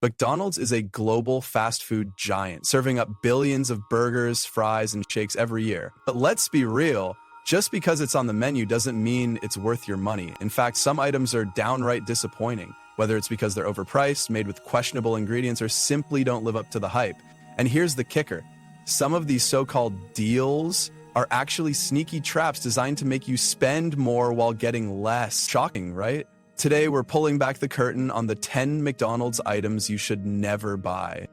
McDonald's is a global fast food giant, serving up billions of burgers, fries, and shakes every year. But let's be real, just because it's on the menu doesn't mean it's worth your money. In fact, some items are downright disappointing, whether it's because they're overpriced, made with questionable ingredients, or simply don't live up to the hype. And here's the kicker. Some of these so-called deals are actually sneaky traps designed to make you spend more while getting less. Shocking, right? Today, we're pulling back the curtain on the 10 McDonald's items you should never buy.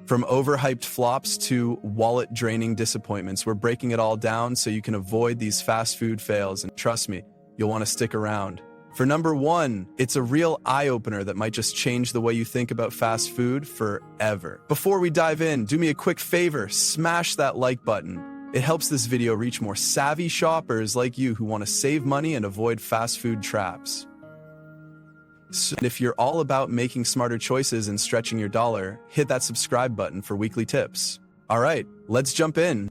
From overhyped flops to wallet-draining disappointments, we're breaking it all down so you can avoid these fast food fails, and trust me, you'll want to stick around. For number 1, it's a real eye-opener that might just change the way you think about fast food forever. Before we dive in, do me a quick favor, smash that like button. It helps this video reach more savvy shoppers like you who want to save money and avoid fast food traps. And if you're all about making smarter choices and stretching your dollar, hit that subscribe button for weekly tips. All right, let's jump in.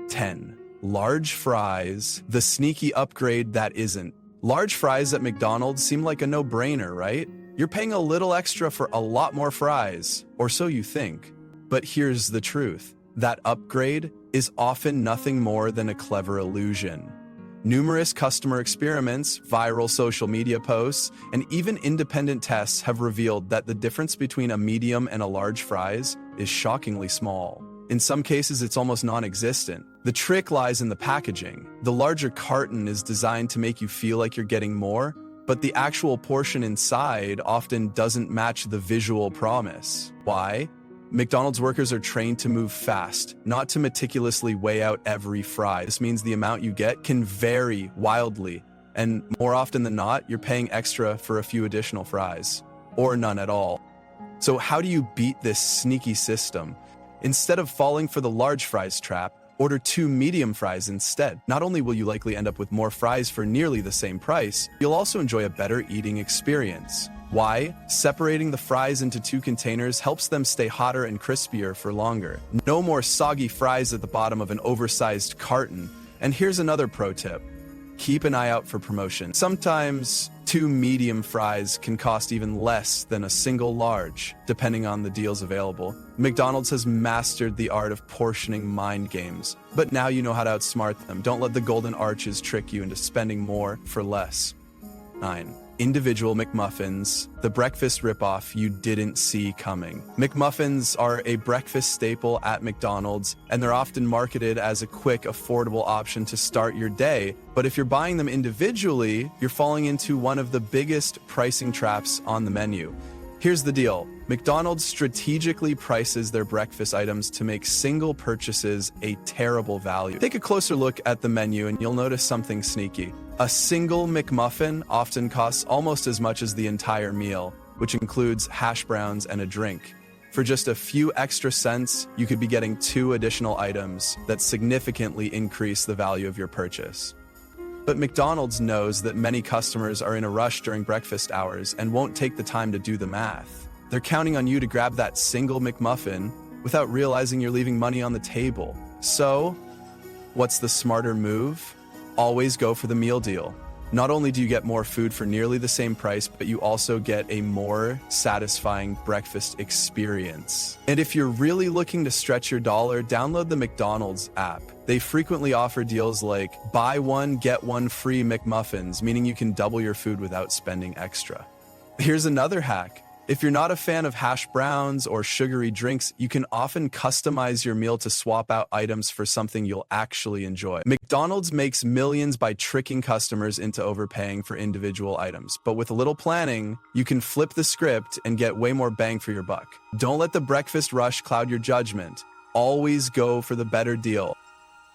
10. Large fries, the sneaky upgrade that isn't. Large fries at McDonald's seem like a no-brainer, right? You're paying a little extra for a lot more fries, or so you think. But here's the truth. That upgrade is often nothing more than a clever illusion. Numerous customer experiments, viral social media posts, and even independent tests have revealed that the difference between a medium and a large fries is shockingly small. In some cases, it's almost non-existent. The trick lies in the packaging. The larger carton is designed to make you feel like you're getting more, but the actual portion inside often doesn't match the visual promise. Why? McDonald's workers are trained to move fast, not to meticulously weigh out every fry. This means the amount you get can vary wildly, and more often than not, you're paying extra for a few additional fries, or none at all. So how do you beat this sneaky system? Instead of falling for the large fries trap, order 2 medium fries instead. Not only will you likely end up with more fries for nearly the same price, you'll also enjoy a better eating experience. Why? Separating the fries into 2 containers helps them stay hotter and crispier for longer. No more soggy fries at the bottom of an oversized carton. And here's another pro tip. Keep an eye out for promotion. Sometimes 2 medium fries can cost even less than a single large, depending on the deals available. McDonald's has mastered the art of portioning mind games, but now you know how to outsmart them. Don't let the golden arches trick you into spending more for less. 9. Individual McMuffins, the breakfast ripoff you didn't see coming. McMuffins are a breakfast staple at McDonald's, and they're often marketed as a quick, affordable option to start your day. But if you're buying them individually, you're falling into one of the biggest pricing traps on the menu. Here's the deal. McDonald's strategically prices their breakfast items to make single purchases a terrible value. Take a closer look at the menu and you'll notice something sneaky. A single McMuffin often costs almost as much as the entire meal, which includes hash browns and a drink. For just a few extra cents, you could be getting 2 additional items that significantly increase the value of your purchase. But McDonald's knows that many customers are in a rush during breakfast hours and won't take the time to do the math. They're counting on you to grab that single McMuffin without realizing you're leaving money on the table. So, what's the smarter move? Always go for the meal deal. Not only do you get more food for nearly the same price, but you also get a more satisfying breakfast experience. And if you're really looking to stretch your dollar, download the McDonald's app. They frequently offer deals like buy one, get one free McMuffins, meaning you can double your food without spending extra. Here's another hack. If you're not a fan of hash browns or sugary drinks, you can often customize your meal to swap out items for something you'll actually enjoy. McDonald's makes millions by tricking customers into overpaying for individual items, but with a little planning, you can flip the script and get way more bang for your buck. Don't let the breakfast rush cloud your judgment. Always go for the better deal.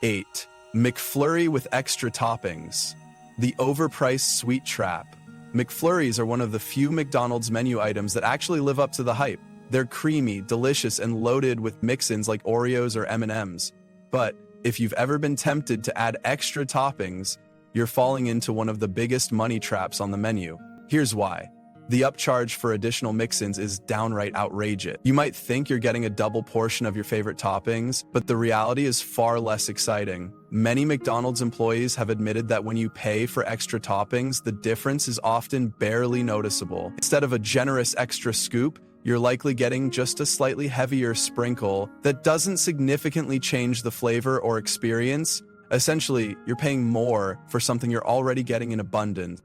8. McFlurry with extra toppings. The overpriced sweet trap. McFlurries are one of the few McDonald's menu items that actually live up to the hype. They're creamy, delicious, and loaded with mix-ins like Oreos or M&Ms. But if you've ever been tempted to add extra toppings, you're falling into one of the biggest money traps on the menu. Here's why. The upcharge for additional mix-ins is downright outrageous. You might think you're getting a double portion of your favorite toppings, but the reality is far less exciting. Many McDonald's employees have admitted that when you pay for extra toppings, the difference is often barely noticeable. Instead of a generous extra scoop, you're likely getting just a slightly heavier sprinkle that doesn't significantly change the flavor or experience. Essentially, you're paying more for something you're already getting in abundance.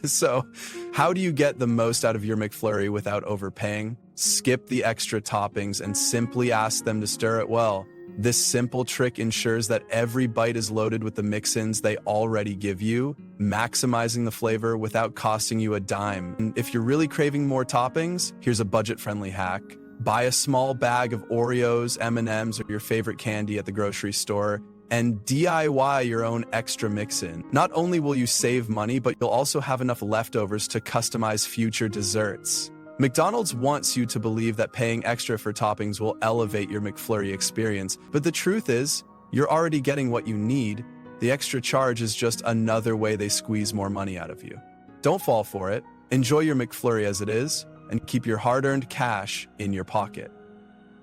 So, how do you get the most out of your McFlurry without overpaying? Skip the extra toppings and simply ask them to stir it well. This simple trick ensures that every bite is loaded with the mix-ins they already give you, maximizing the flavor without costing you a dime. And if you're really craving more toppings, here's a budget-friendly hack. Buy a small bag of Oreos, M&Ms, or your favorite candy at the grocery store, and DIY your own extra mix-in. Not only will you save money, but you'll also have enough leftovers to customize future desserts. McDonald's wants you to believe that paying extra for toppings will elevate your McFlurry experience, but the truth is, you're already getting what you need. The extra charge is just another way they squeeze more money out of you. Don't fall for it. Enjoy your McFlurry as it is, and keep your hard-earned cash in your pocket.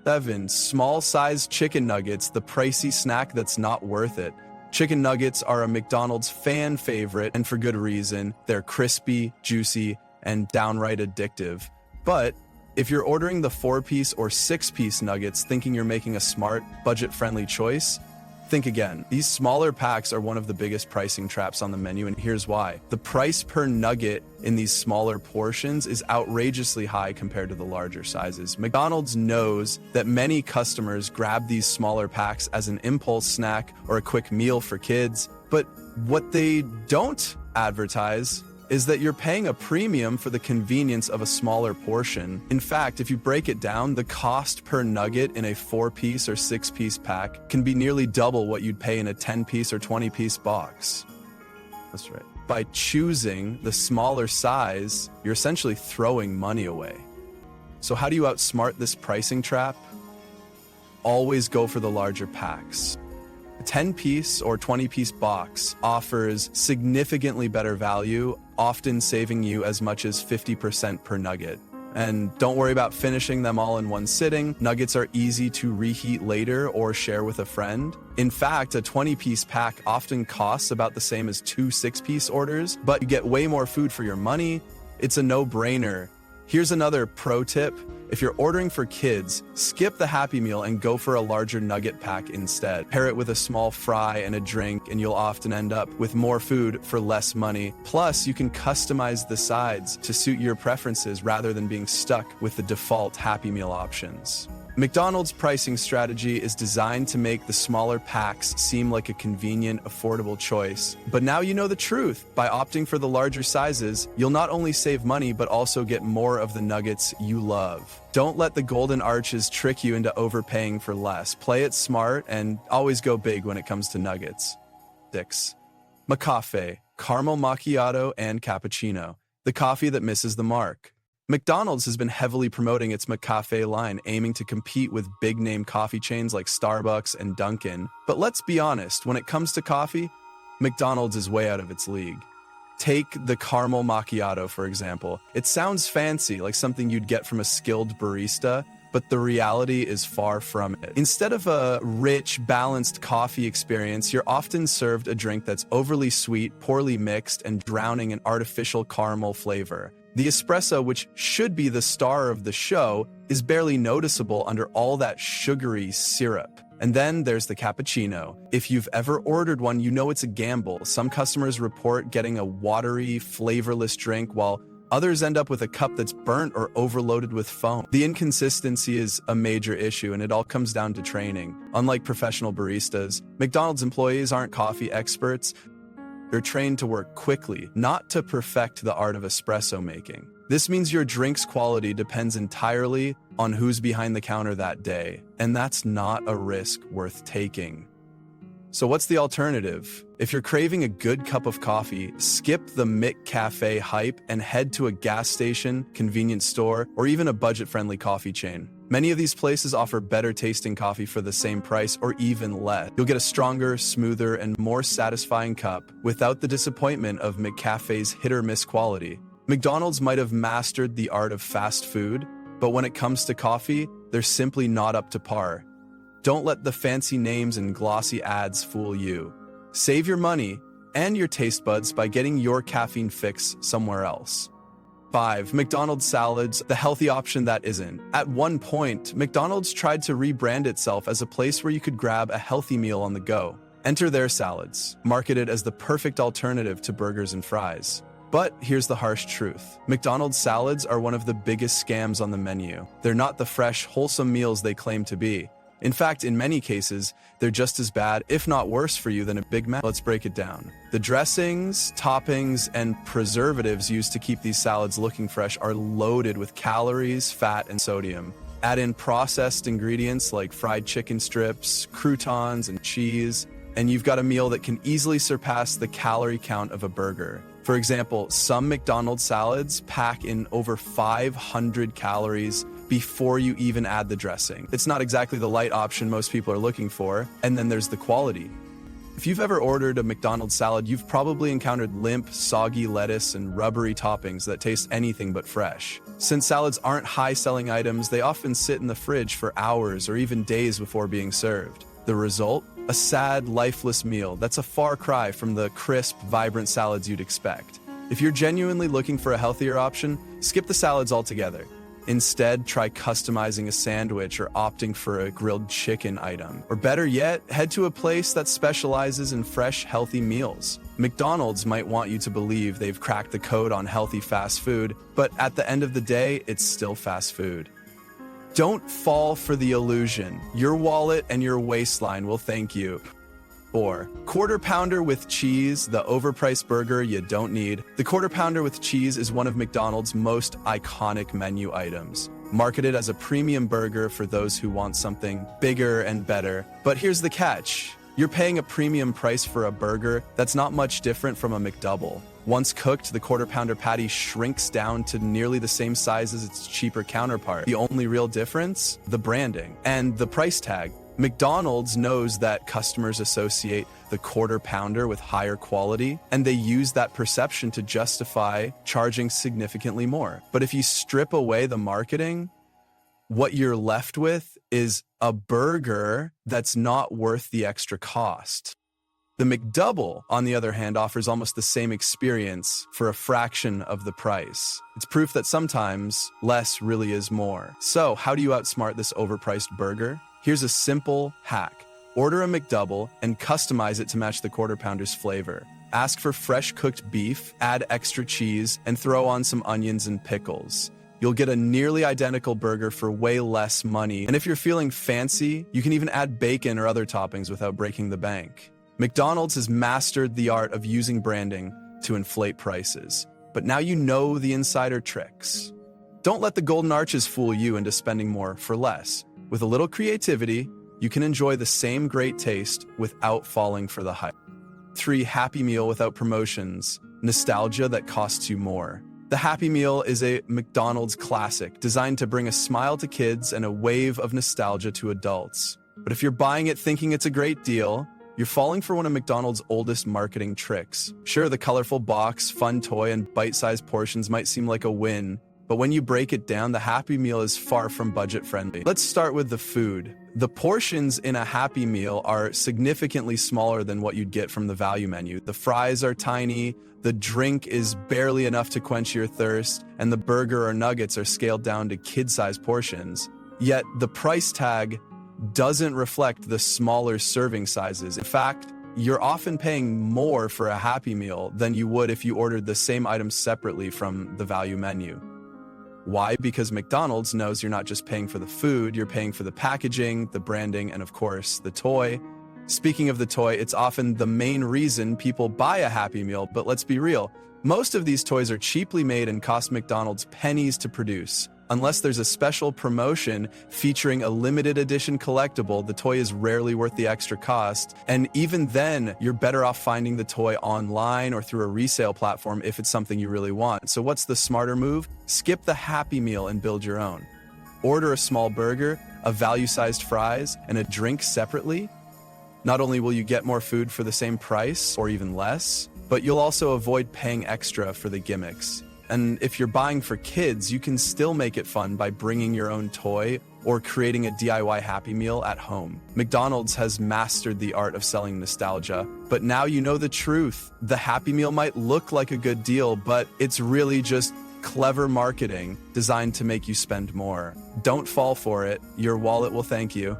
7. Small-sized chicken nuggets, the pricey snack that's not worth it. Chicken nuggets are a McDonald's fan favorite, and for good reason. They're crispy, juicy, and downright addictive. But if you're ordering the 4-piece or 6-piece nuggets thinking you're making a smart, budget-friendly choice, think again. These smaller packs are one of the biggest pricing traps on the menu, and here's why. The price per nugget in these smaller portions is outrageously high compared to the larger sizes. McDonald's knows that many customers grab these smaller packs as an impulse snack or a quick meal for kids, but what they don't advertise is that you're paying a premium for the convenience of a smaller portion. In fact, if you break it down, the cost per nugget in a 4-piece or 6-piece pack can be nearly double what you'd pay in a 10-piece or 20-piece box. That's right. By choosing the smaller size, you're essentially throwing money away. So how do you outsmart this pricing trap? Always go for the larger packs. A 10-piece or 20-piece box offers significantly better value, often saving you as much as 50% per nugget. And don't worry about finishing them all in one sitting. Nuggets are easy to reheat later or share with a friend. In fact, a 20-piece pack often costs about the same as 2 6-piece orders, but you get way more food for your money. It's a no-brainer. Here's another pro tip. If you're ordering for kids, skip the Happy Meal and go for a larger nugget pack instead. Pair it with a small fry and a drink, and you'll often end up with more food for less money. Plus, you can customize the sides to suit your preferences rather than being stuck with the default Happy Meal options. McDonald's pricing strategy is designed to make the smaller packs seem like a convenient, affordable choice. But now you know the truth. By opting for the larger sizes, you'll not only save money, but also get more of the nuggets you love. Don't let the golden arches trick you into overpaying for less. Play it smart and always go big when it comes to nuggets. 6. McCafe, caramel macchiato and cappuccino, the coffee that misses the mark. McDonald's has been heavily promoting its McCafe line, aiming to compete with big-name coffee chains like Starbucks and Dunkin'. But let's be honest, when it comes to coffee, McDonald's is way out of its league. Take the caramel macchiato, for example. It sounds fancy, like something you'd get from a skilled barista, but the reality is far from it. Instead of a rich, balanced coffee experience, you're often served a drink that's overly sweet, poorly mixed, and drowning in artificial caramel flavor. The espresso, which should be the star of the show, is barely noticeable under all that sugary syrup. And then there's the cappuccino. If you've ever ordered one, you know it's a gamble. Some customers report getting a watery, flavorless drink, while others end up with a cup that's burnt or overloaded with foam. The inconsistency is a major issue, and it all comes down to training. Unlike professional baristas, McDonald's employees aren't coffee experts. They're trained to work quickly, not to perfect the art of espresso making. This means your drink's quality depends entirely on who's behind the counter that day, and that's not a risk worth taking. So what's the alternative? If you're craving a good cup of coffee, skip the McCafe hype and head to a gas station, convenience store, or even a budget-friendly coffee chain. Many of these places offer better tasting coffee for the same price or even less. You'll get a stronger, smoother, and more satisfying cup without the disappointment of McCafe's hit-or-miss quality. McDonald's might have mastered the art of fast food, but when it comes to coffee, they're simply not up to par. Don't let the fancy names and glossy ads fool you. Save your money and your taste buds by getting your caffeine fix somewhere else. 5. McDonald's salads, the healthy option that isn't. At one point, McDonald's tried to rebrand itself as a place where you could grab a healthy meal on the go. Enter their salads, marketed as the perfect alternative to burgers and fries. But here's the harsh truth. McDonald's salads are one of the biggest scams on the menu. They're not the fresh, wholesome meals they claim to be. In fact, in many cases, they're just as bad, if not worse for you than a Big Mac. Let's break it down. The dressings, toppings, and preservatives used to keep these salads looking fresh are loaded with calories, fat, and sodium. Add in processed ingredients like fried chicken strips, croutons, and cheese, and you've got a meal that can easily surpass the calorie count of a burger. For example, some McDonald's salads pack in over 500 calories before you even add the dressing. It's not exactly the light option most people are looking for, and then there's the quality. If you've ever ordered a McDonald's salad, you've probably encountered limp, soggy lettuce and rubbery toppings that taste anything but fresh. Since salads aren't high-selling items, they often sit in the fridge for hours or even days before being served. The result? A sad, lifeless meal that's a far cry from the crisp, vibrant salads you'd expect. If you're genuinely looking for a healthier option, skip the salads altogether. Instead, try customizing a sandwich or opting for a grilled chicken item. Or better yet, head to a place that specializes in fresh, healthy meals. McDonald's might want you to believe they've cracked the code on healthy fast food, but at the end of the day, it's still fast food. Don't fall for the illusion. Your wallet and your waistline will thank you. Or Quarter Pounder with cheese, the overpriced burger you don't need. The Quarter Pounder with cheese is one of McDonald's most iconic menu items. Marketed as a premium burger for those who want something bigger and better. But here's the catch. You're paying a premium price for a burger that's not much different from a McDouble. Once cooked, the Quarter Pounder patty shrinks down to nearly the same size as its cheaper counterpart. The only real difference? The branding and the price tag. McDonald's knows that customers associate the Quarter Pounder with higher quality, and they use that perception to justify charging significantly more. But if you strip away the marketing, what you're left with is a burger that's not worth the extra cost. The McDouble, on the other hand, offers almost the same experience for a fraction of the price. It's proof that sometimes less really is more. So, how do you outsmart this overpriced burger? Here's a simple hack. Order a McDouble and customize it to match the Quarter Pounder's flavor. Ask for fresh cooked beef, add extra cheese, and throw on some onions and pickles. You'll get a nearly identical burger for way less money. And if you're feeling fancy, you can even add bacon or other toppings without breaking the bank. McDonald's has mastered the art of using branding to inflate prices. But now you know the insider tricks. Don't let the golden arches fool you into spending more for less. With a little creativity, you can enjoy the same great taste without falling for the hype. 3. Happy Meal without promotions. Nostalgia that costs you more. The Happy Meal is a McDonald's classic designed to bring a smile to kids and a wave of nostalgia to adults. But if you're buying it thinking it's a great deal, you're falling for one of McDonald's oldest marketing tricks. Sure, the colorful box, fun toy, and bite-sized portions might seem like a win, but when you break it down, the Happy Meal is far from budget-friendly. Let's start with the food. The portions in a Happy Meal are significantly smaller than what you'd get from the value menu. The fries are tiny, the drink is barely enough to quench your thirst, and the burger or nuggets are scaled down to kid-sized portions. Yet, the price tag doesn't reflect the smaller serving sizes. In fact, you're often paying more for a Happy Meal than you would if you ordered the same items separately from the value menu. Why? Because McDonald's knows you're not just paying for the food, you're paying for the packaging, the branding, and of course, the toy. Speaking of the toy, it's often the main reason people buy a Happy Meal, but let's be real. Most of these toys are cheaply made and cost McDonald's pennies to produce. Unless there's a special promotion featuring a limited edition collectible, the toy is rarely worth the extra cost. And even then, you're better off finding the toy online or through a resale platform if it's something you really want. So what's the smarter move? Skip the Happy Meal and build your own. Order a small burger, a value-sized fries, and a drink separately. Not only will you get more food for the same price, or even less, but you'll also avoid paying extra for the gimmicks. And if you're buying for kids, you can still make it fun by bringing your own toy or creating a DIY Happy Meal at home. McDonald's has mastered the art of selling nostalgia, but now you know the truth. The Happy Meal might look like a good deal, but it's really just clever marketing designed to make you spend more. Don't fall for it. Your wallet will thank you.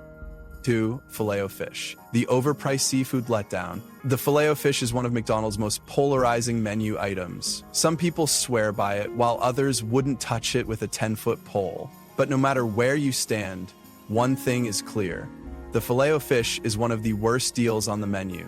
2. Filet-O-Fish, the overpriced seafood letdown. The Filet-O-Fish is one of McDonald's most polarizing menu items. Some people swear by it, while others wouldn't touch it with a 10-foot pole. But no matter where you stand, one thing is clear. The Filet-O-Fish is one of the worst deals on the menu.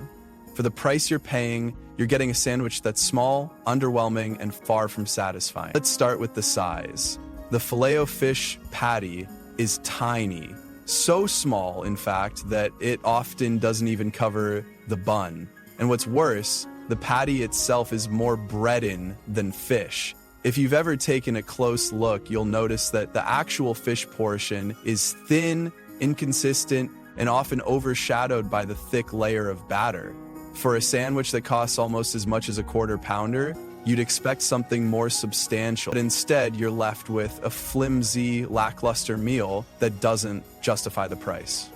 For the price you're paying, you're getting a sandwich that's small, underwhelming, and far from satisfying. Let's start with the size. The Filet-O-Fish patty is tiny. So small, in fact, that it often doesn't even cover the bun. And what's worse, the patty itself is more bread-in than fish. If you've ever taken a close look, you'll notice that the actual fish portion is thin, inconsistent, and often overshadowed by the thick layer of batter. For a sandwich that costs almost as much as a quarter pounder, you'd expect something more substantial, but instead you're left with a flimsy, lackluster meal that doesn't justify the price.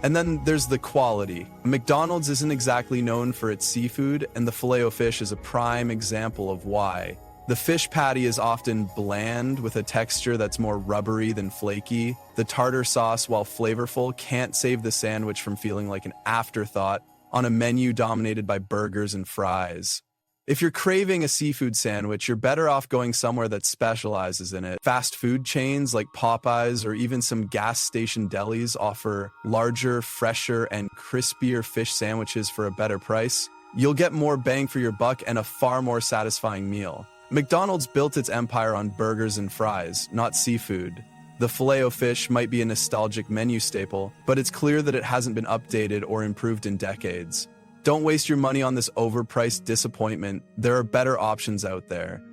And then there's the quality. McDonald's isn't exactly known for its seafood, and the Filet-O-Fish is a prime example of why. The fish patty is often bland, with a texture that's more rubbery than flaky. The tartar sauce, while flavorful, can't save the sandwich from feeling like an afterthought on a menu dominated by burgers and fries. If you're craving a seafood sandwich, you're better off going somewhere that specializes in it. Fast food chains like Popeyes or even some gas station delis offer larger, fresher, and crispier fish sandwiches for a better price. You'll get more bang for your buck and a far more satisfying meal. McDonald's built its empire on burgers and fries, not seafood. The Filet-O-Fish might be a nostalgic menu staple, but it's clear that it hasn't been updated or improved in decades. Don't waste your money on this overpriced disappointment. There are better options out there.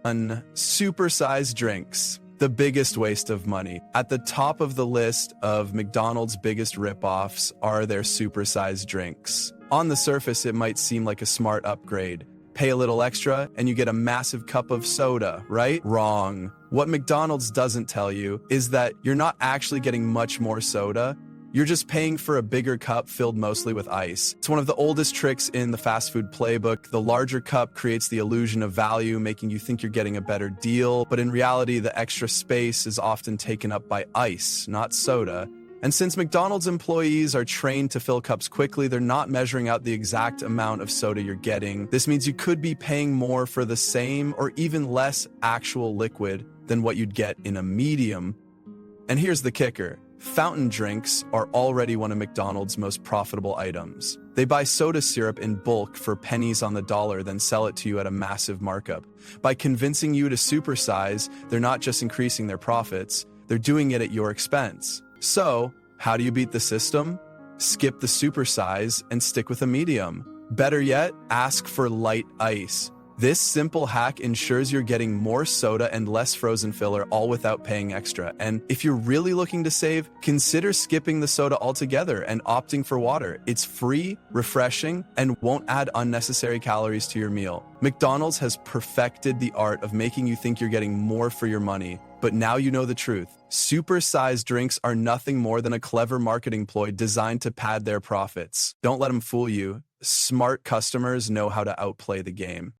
Supersized drinks, the biggest waste of money. At the top of the list of McDonald's biggest ripoffs are their supersized drinks. On the surface, it might seem like a smart upgrade. Pay a little extra and you get a massive cup of soda, right? Wrong. What McDonald's doesn't tell you is that you're not actually getting much more soda. You're just paying for a bigger cup filled mostly with ice. It's one of the oldest tricks in the fast food playbook. The larger cup creates the illusion of value, making you think you're getting a better deal, but in reality, the extra space is often taken up by ice, not soda. And since McDonald's employees are trained to fill cups quickly, they're not measuring out the exact amount of soda you're getting. This means you could be paying more for the same or even less actual liquid than what you'd get in a medium. And here's the kicker. Fountain drinks are already one of McDonald's most profitable items. They buy soda syrup in bulk for pennies on the dollar, then sell it to you at a massive markup. By convincing you to supersize, they're not just increasing their profits, they're doing it at your expense. So, how do you beat the system? Skip the supersize and stick with a medium. Better yet, ask for light ice. This simple hack ensures you're getting more soda and less frozen filler, all without paying extra. And if you're really looking to save, consider skipping the soda altogether and opting for water. It's free, refreshing, and won't add unnecessary calories to your meal. McDonald's has perfected the art of making you think you're getting more for your money. But now you know the truth. Supersized drinks are nothing more than a clever marketing ploy designed to pad their profits. Don't let them fool you. Smart customers know how to outplay the game.